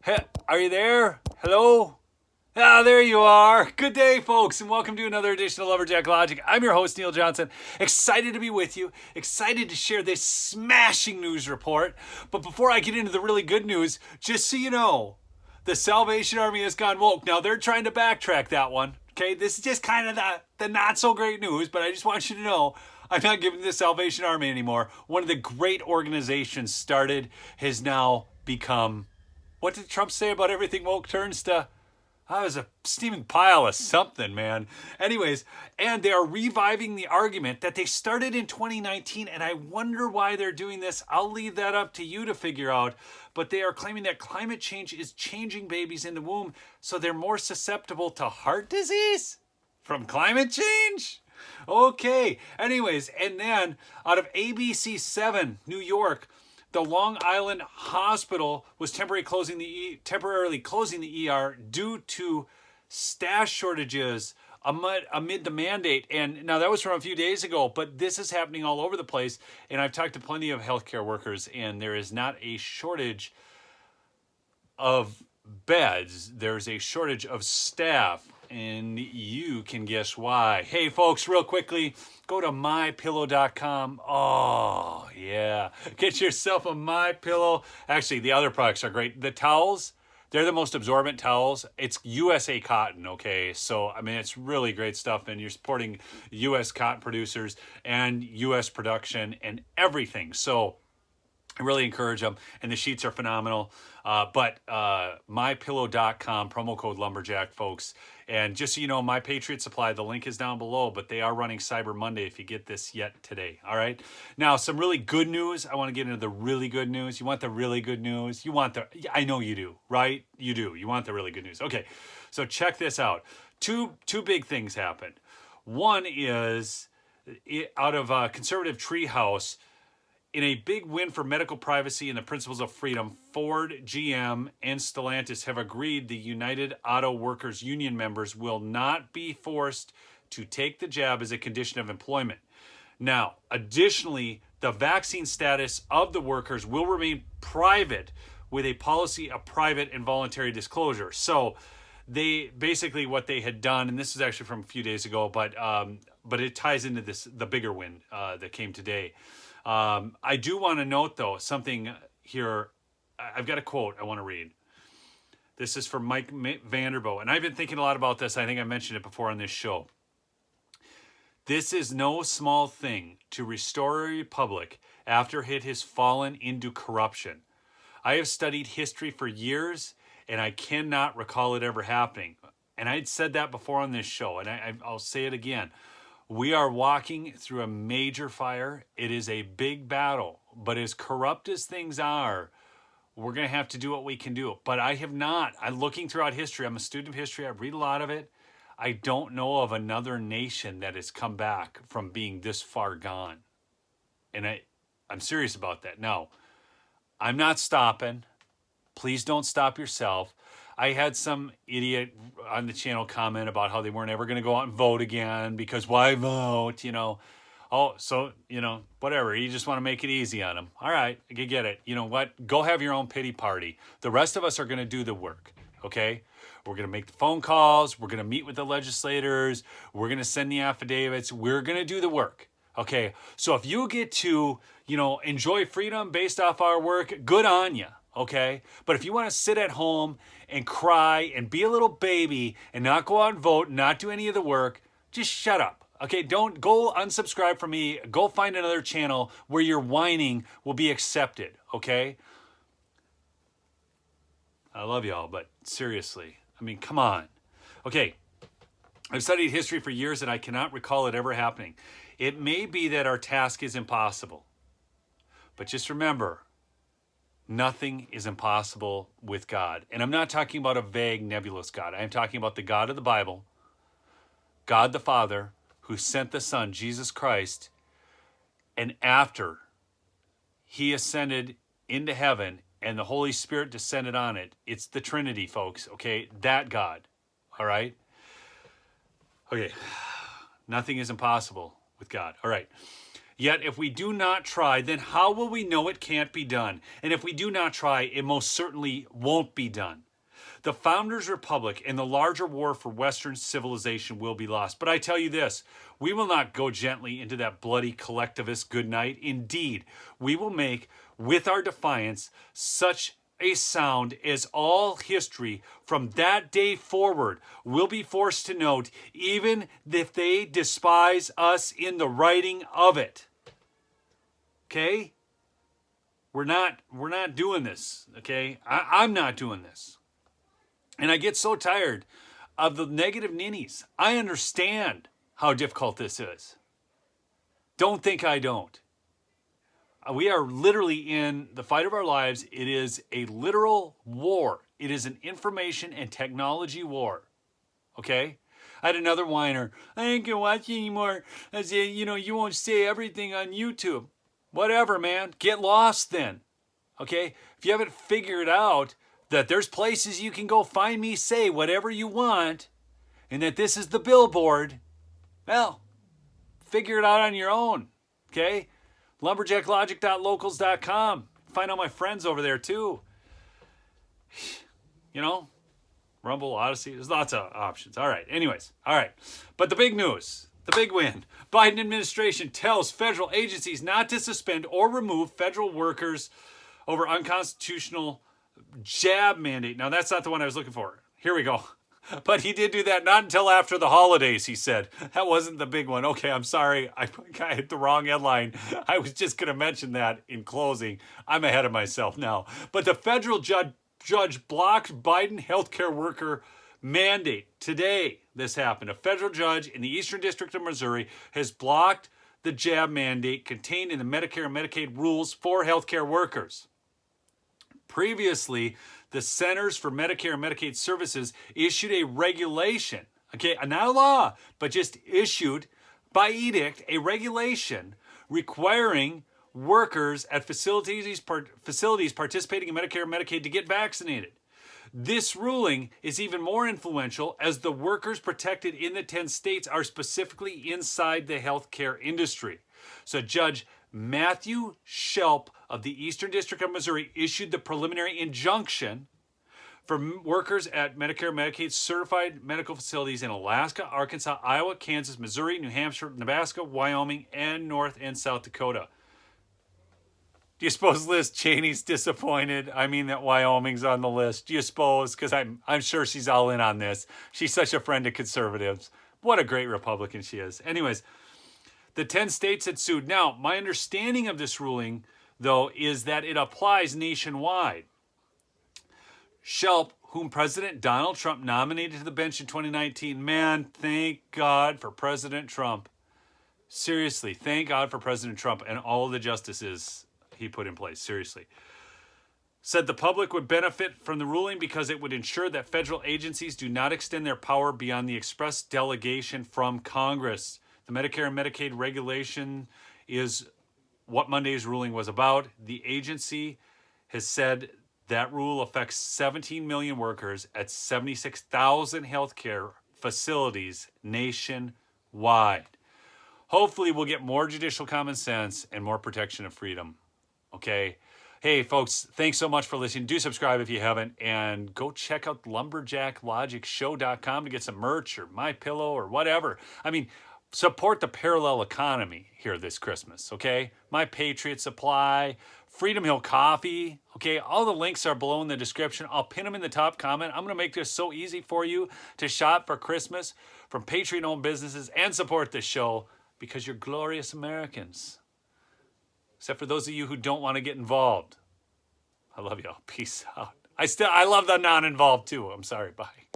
Hey, are you there? Hello? Ah, there you are. Good day, folks, and welcome to another edition of Lumberjack Logic. I'm your host, Neil Johnson. Excited to be with you. Excited to share this smashing news report. But before I get into the really good news, just so you know, the Salvation Army has gone woke. Now, they're trying to backtrack that one. Okay, this is just kind of the not so great news, but I just want you to know I'm not giving the Salvation Army anymore. One of the great organizations started has now become, what did Trump say about everything woke turns to? I was a steaming pile of something, man. Anyways, and they are reviving the argument that they started in 2019, and I wonder why they're doing this. I'll leave that up to you to figure out. But they are claiming that climate change is changing babies in the womb, so they're more susceptible to heart disease from climate change. Okay. Anyways, and then out of ABC 7, New York, the Long Island Hospital was temporarily closing the ER due to staff shortages amid the mandate. And now that was from a few days ago, but this is happening all over the place. And I've talked to plenty of healthcare workers, and there is not a shortage of beds. There's a shortage of staff, and you can guess why. Hey, folks, real quickly, go to mypillow.com. Oh, yeah. Get yourself a MyPillow. Actually, the other products are great. The towels, they're the most absorbent towels. It's USA cotton, okay? So, I mean, it's really great stuff, and you're supporting US cotton producers and US production and everything. So, I really encourage them, and the sheets are phenomenal. But mypillow.com, promo code Lumberjack, folks. And just so you know, My Patriot Supply, the link is down below, but they are running Cyber Monday if you get this yet today. All right. Now, some really good news. I want to get into the really good news. You want the really good news? I know you do, right? You do. You want the really good news. Okay. So check this out. Two big things happened. One is out of Conservative Treehouse, in a big win for medical privacy and the principles of freedom, Ford, GM, and Stellantis have agreed the United Auto Workers Union members will not be forced to take the jab as a condition of employment. Now, additionally, the vaccine status of the workers will remain private with a policy of private and voluntary disclosure. So they basically, what they had done, and this is actually from a few days ago, but it ties into the bigger win that came today. I do want to note, though, something here. I've got a quote I want to read. This is from Mike Vanderbilt, and I've been thinking a lot about this. I think I mentioned it before on this show. This is no small thing to restore a republic after it has fallen into corruption. I have studied history for years, and I cannot recall it ever happening. And I'd said that before on this show, and I'll say it again. We are walking through a major fire. It is a big battle, but as corrupt as things are, we're going to have to do what we can do. But I'm looking throughout history. I'm a student of history. I read a lot of it. I don't know of another nation that has come back from being this far gone. And I'm serious about that. Now, I'm not stopping. Please don't stop yourself. I had some idiot on the channel comment about how they weren't ever going to go out and vote again because why vote, Oh, so, whatever. You just want to make it easy on them. All right, I get it. You know what? Go have your own pity party. The rest of us are going to do the work, okay? We're going to make the phone calls. We're going to meet with the legislators. We're going to send the affidavits. We're going to do the work, okay? So if you get to, enjoy freedom based off our work, good on you. Okay? But if you want to sit at home and cry and be a little baby and not go out and vote, not do any of the work, just shut up. Okay? Don't go unsubscribe from me. Go find another channel where your whining will be accepted. Okay? I love y'all, but seriously. I mean, come on. Okay. I've studied history for years and I cannot recall it ever happening. It may be that our task is impossible. But just remember, nothing is impossible with God. And I'm not talking about a vague, nebulous God. I'm talking about the God of the Bible, God the Father, who sent the Son, Jesus Christ, and after he ascended into heaven and the Holy Spirit descended on it, it's the Trinity, folks, okay? That God, all right? Okay, nothing is impossible with God. All right. Yet if we do not try, then how will we know it can't be done? And if we do not try, it most certainly won't be done. The Founders' Republic and the larger war for Western civilization will be lost. But I tell you this, we will not go gently into that bloody collectivist good night. Indeed, we will make, with our defiance, such a sound as all history from that day forward will be forced to note, even if they despise us in the writing of it. Okay? We're not doing this, okay? I'm not doing this. And I get so tired of the negative ninnies. I understand how difficult this is. Don't think I don't. We are literally in the fight of our lives. It is a literal war. It is an information and technology war. Okay? I had another whiner. I ain't gonna watch anymore. I said, you won't say everything on YouTube. Whatever, man. Get lost then. Okay? If you haven't figured out that there's places you can go find me say whatever you want, and that this is the billboard, well, figure it out on your own, okay? Lumberjacklogic.locals.com. Find all my friends over there too. Rumble, Odyssey, there's lots of options. All right, anyways, all right. But the big news, the big win. Biden administration tells federal agencies not to suspend or remove federal workers over unconstitutional jab mandate. Now, that's not the one I was looking for. Here we go. But he did do that not until after the holidays, he said. That wasn't the big one. Okay, I'm sorry. I hit the wrong headline. I was just going to mention that in closing. I'm ahead of myself now. But the federal judge blocked Biden healthcare worker mandate. Today, this happened. A federal judge in the Eastern District of Missouri has blocked the jab mandate contained in the Medicare and Medicaid rules for healthcare workers. Previously, the Centers for Medicare and Medicaid Services issued a regulation, okay, not a law, but just issued by edict a regulation requiring workers at facilities participating in Medicare and Medicaid to get vaccinated. This ruling is even more influential as the workers protected in the 10 states are specifically inside the healthcare industry. So Judge Matthew Shelp of the Eastern District of Missouri issued the preliminary injunction for workers at Medicare and Medicaid certified medical facilities in Alaska, Arkansas, Iowa, Kansas, Missouri, New Hampshire, Nebraska, Wyoming, and North and South Dakota. Do you suppose Liz Cheney's disappointed? I mean that Wyoming's on the list. Do you suppose? Because I'm sure she's all in on this. She's such a friend of conservatives. What a great Republican she is. Anyways, the 10 states had sued. Now, my understanding of this ruling, though, is that it applies nationwide. Shelp, whom President Donald Trump nominated to the bench in 2019, man, thank God for President Trump. Seriously, thank God for President Trump and all of the justices he put in place. Seriously. Said the public would benefit from the ruling because it would ensure that federal agencies do not extend their power beyond the express delegation from Congress. The Medicare and Medicaid regulation is what Monday's ruling was about. The agency has said that rule affects 17 million workers at 76,000 healthcare facilities nationwide. Hopefully we'll get more judicial common sense and more protection of freedom. Okay? Hey, folks, thanks so much for listening. Do subscribe if you haven't, and go check out lumberjacklogicshow.com to get some merch or My Pillow or whatever. I mean, support the parallel economy here this Christmas, okay? My Patriot Supply, Freedom Hill Coffee, okay? All the links are below in the description. I'll pin them in the top comment. I'm going to make this so easy for you to shop for Christmas from Patriot-owned businesses and support this show because you're glorious Americans. Except for those of you who don't want to get involved. I love y'all. Peace out. I love the non-involved too. I'm sorry. Bye.